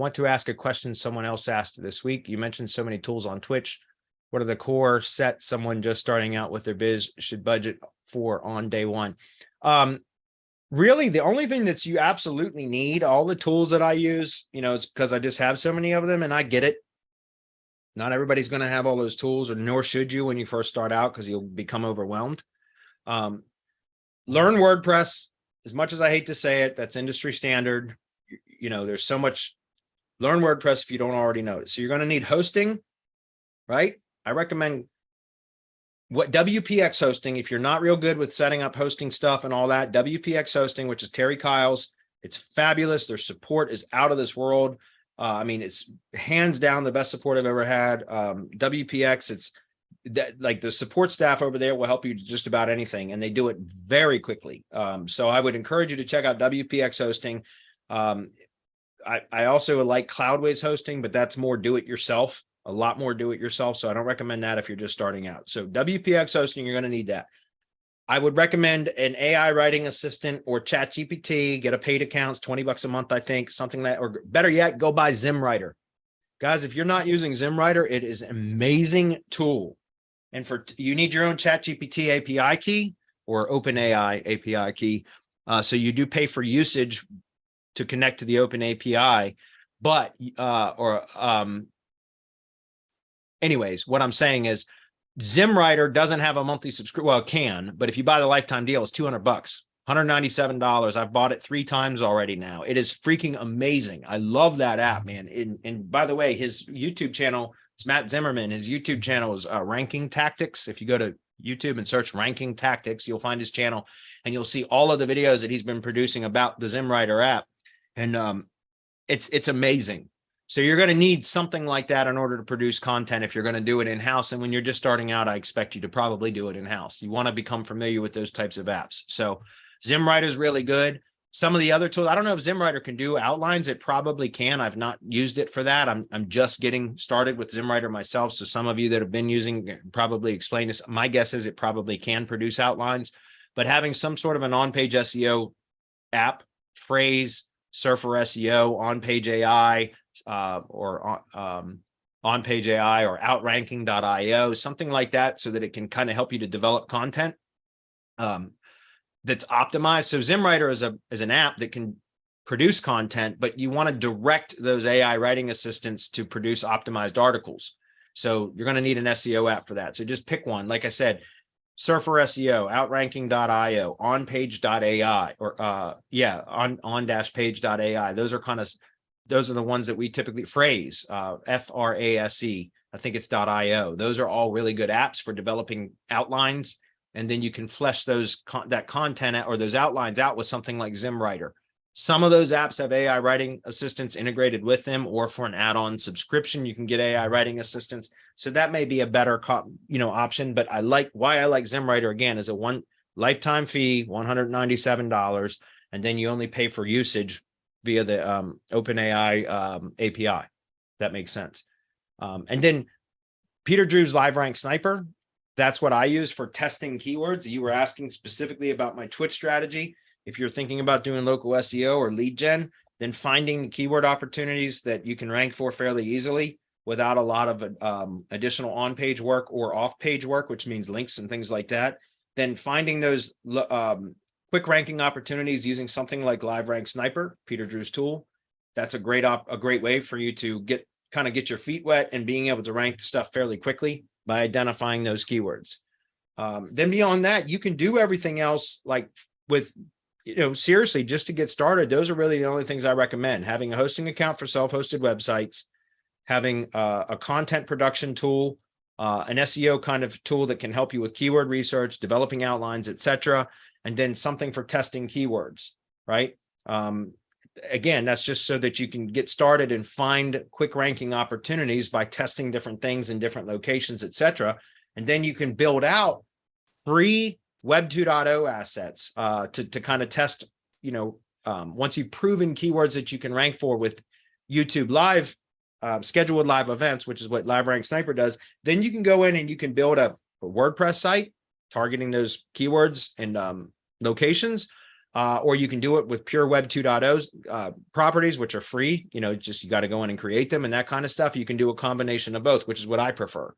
want to ask a question someone else asked this week. You mentioned so many tools on Twitch. What are the core set someone just starting out with their biz should budget for on day one? Really, the only thing that you absolutely need, all the tools that I use, it's because I just have so many of them, and I get it. Not everybody's going to have all those tools, or nor should you when you first start out, because you'll become overwhelmed. Learn WordPress. As much as I hate to say it, that's industry standard. There's so much. Learn WordPress if you don't already know it. So you're going to need hosting, right? I recommend WPX hosting. If you're not real good with setting up hosting stuff and all that, WPX hosting, which is Terry Kyle's, it's fabulous. Their support is out of this world. It's hands down the best support I've ever had. WPX, it's like the support staff over there will help you just about anything, and they do it very quickly. So I would encourage you to check out WPX hosting. I also like Cloudways hosting, but that's more do-it-yourself, a lot more do-it-yourself. So I don't recommend that if you're just starting out. So WPX hosting, you're going to need that. I would recommend an AI writing assistant or ChatGPT. Get a paid account, it's $20 a month, I think, something that, or better yet, go buy ZimWriter. Guys, if you're not using ZimWriter, it is an amazing tool. And you need your own ChatGPT API key or OpenAI API key. So you do pay for usage to connect to the Open API, but anyways, what I'm saying is ZimWriter doesn't have a monthly subscription. Well, it can, but if you buy the lifetime deal, it's $200, $197. I've bought it 3 times already now. It is freaking amazing. I love that app, man. And by the way, his YouTube channel, it's Matt Zimmerman. His YouTube channel is Ranking Tactics. If you go to YouTube and search Ranking Tactics, you'll find his channel, and you'll see all of the videos that he's been producing about the ZimWriter app. And it's amazing. So you're going to need something like that in order to produce content if you're going to do it in-house. And when you're just starting out, I expect you to probably do it in-house. You want to become familiar with those types of apps. So ZimWriter is really good. Some of the other tools, I don't know if ZimWriter can do outlines. It probably can. I've not used it for that. I'm just getting started with ZimWriter myself. So some of you that have been using probably explain this. My guess is it probably can produce outlines, but having some sort of an on-page SEO app, Phrase, Surfer SEO, on-page AI, or on-page AI or outranking.io, something like that, so that it can kind of help you to develop content that's optimized. So ZimWriter is an app that can produce content, but you want to direct those AI writing assistants to produce optimized articles. So you're going to need an SEO app for that. So just pick one. Like I said, Surfer SEO, outranking.io, onpage.ai, or on-page.ai. Those are the ones that we typically Phrase, F-R-A-S-E. I think it's .io. Those are all really good apps for developing outlines. And then you can flesh that content or those outlines out with something like ZimWriter. Some of those apps have AI writing assistants integrated with them, or for an add-on subscription, you can get AI writing assistants. So that may be a better option. But why I like ZimWriter again is a one lifetime fee, $197, and then you only pay for usage via the OpenAI API. That makes sense. And then Peter Drew's LiveRank Sniper. That's what I use for testing keywords. You were asking specifically about my Twitch strategy. If you're thinking about doing local SEO or lead gen, then finding keyword opportunities that you can rank for fairly easily without a lot of additional on-page work or off-page work, which means links and things like that. Then finding those quick ranking opportunities using something like LiveRank Sniper, Peter Drew's tool. That's a great way for you to get your feet wet and being able to rank stuff fairly quickly by identifying those keywords. Then beyond that, you can do everything else seriously, just to get started. Those are really the only things I recommend. Having a hosting account for self-hosted websites, having a content production tool, an SEO kind of tool that can help you with keyword research, developing outlines, etc., and then something for testing keywords, right? Again, that's just so that you can get started and find quick ranking opportunities by testing different things in different locations, etc. And then you can build out free Web 2.0 assets to kind of test, once you've proven keywords that you can rank for with YouTube Live, scheduled live events, which is what LiveRank Sniper does, then you can go in and you can build a WordPress site targeting those keywords and locations, or you can do it with pure Web 2.0's properties, which are free. Just you got to go in and create them and that kind of stuff. You can do a combination of both, which is what I prefer,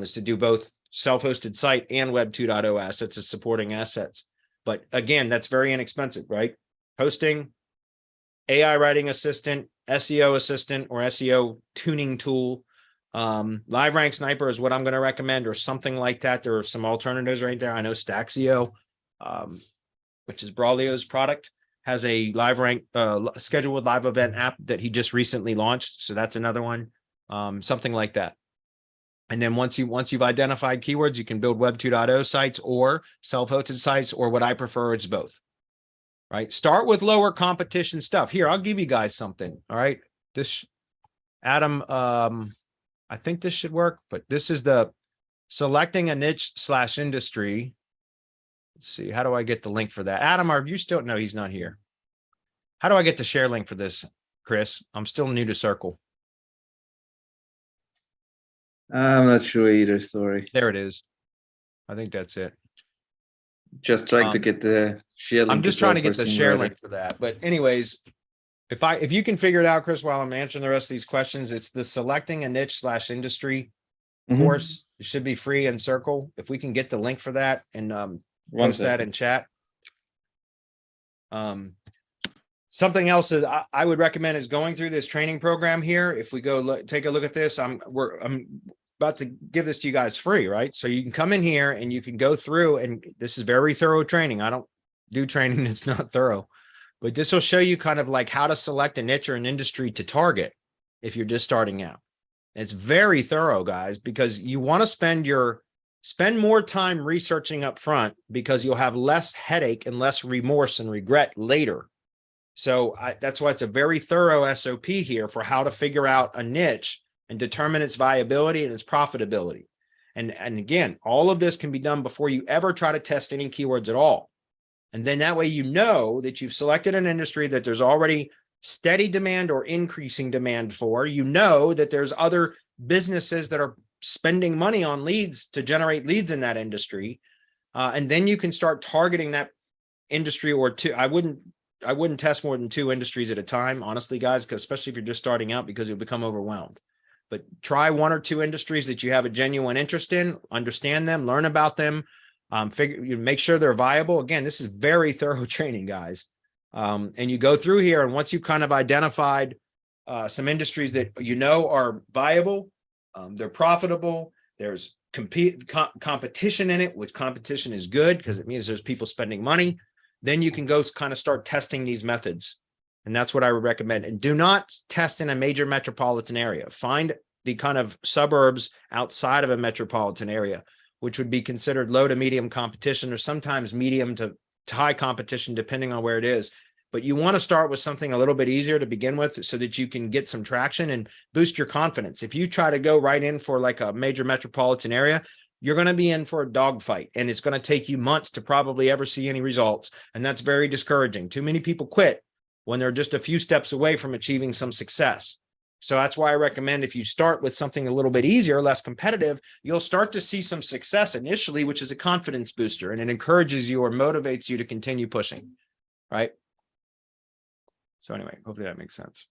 is to do both self-hosted site and Web 2.0 assets as supporting assets. But again, that's very inexpensive, right? Hosting, AI writing assistant, SEO assistant, or SEO tuning tool. LiveRank Sniper is what I'm going to recommend, or something like that. There are some alternatives right there. I know Staxio, which is Braulio's product, has a LiveRank scheduled live event app that he just recently launched. So that's another one, something like that. And then once you've identified keywords, you can build Web 2.0 sites or self-hosted sites, or what I prefer is both. Right? Start with lower competition stuff. Here, I'll give you guys something. All right. This, Adam, I think this should work, but this is the selecting a niche / industry. Let's see. How do I get the link for that? Adam, are you still? No, he's not here. How do I get the share link for this, Chris? I'm still new to Circle. I'm not sure either. Sorry. There it is. I think that's it. Just trying to get the share link. I'm just trying to get the share link for that. But anyways, if you can figure it out, Chris, while I'm answering the rest of these questions, it's the selecting a niche / industry course. It should be free in Circle. If we can get the link for that and post that in chat. Something else that I would recommend is going through this training program here. If we go take a look at this, I'm about to give this to you guys free, right? So you can come in here and you can go through, and this is very thorough training. I don't do training that's not thorough, but this will show you kind of like how to select a niche or an industry to target if you're just starting out. It's very thorough, guys, because you want to spend more time researching up front, because you'll have less headache and less remorse and regret later. So that's why it's a very thorough SOP here for how to figure out a niche and determine its viability and its profitability. And again, all of this can be done before you ever try to test any keywords at all. And then that way, you know that you've selected an industry that there's already steady demand or increasing demand for. You know that there's other businesses that are spending money on leads to generate leads in that industry. And then you can start targeting that industry or two. I wouldn't test more than 2 industries at a time, honestly, guys, because especially if you're just starting out, because you'll become overwhelmed. But try 1 or 2 industries that you have a genuine interest in, understand them, learn about them, make sure they're viable. Again, this is very thorough training, guys. And you go through here, and once you've kind of identified some industries that you know are viable, they're profitable, there's competition in it, which competition is good because it means there's people spending money. Then you can go kind of start testing these methods. And that's what I would recommend. And do not test in a major metropolitan area. Find the kind of suburbs outside of a metropolitan area, which would be considered low to medium competition, or sometimes medium to high competition, depending on where it is. But you want to start with something a little bit easier to begin with, so that you can get some traction and boost your confidence. If you try to go right in for like a major metropolitan area, you're going to be in for a dogfight, and it's going to take you months to probably ever see any results. And that's very discouraging. Too many people quit when they're just a few steps away from achieving some success. So that's why I recommend, if you start with something a little bit easier, less competitive, you'll start to see some success initially, which is a confidence booster, and it encourages you or motivates you to continue pushing, right? So anyway, hopefully that makes sense.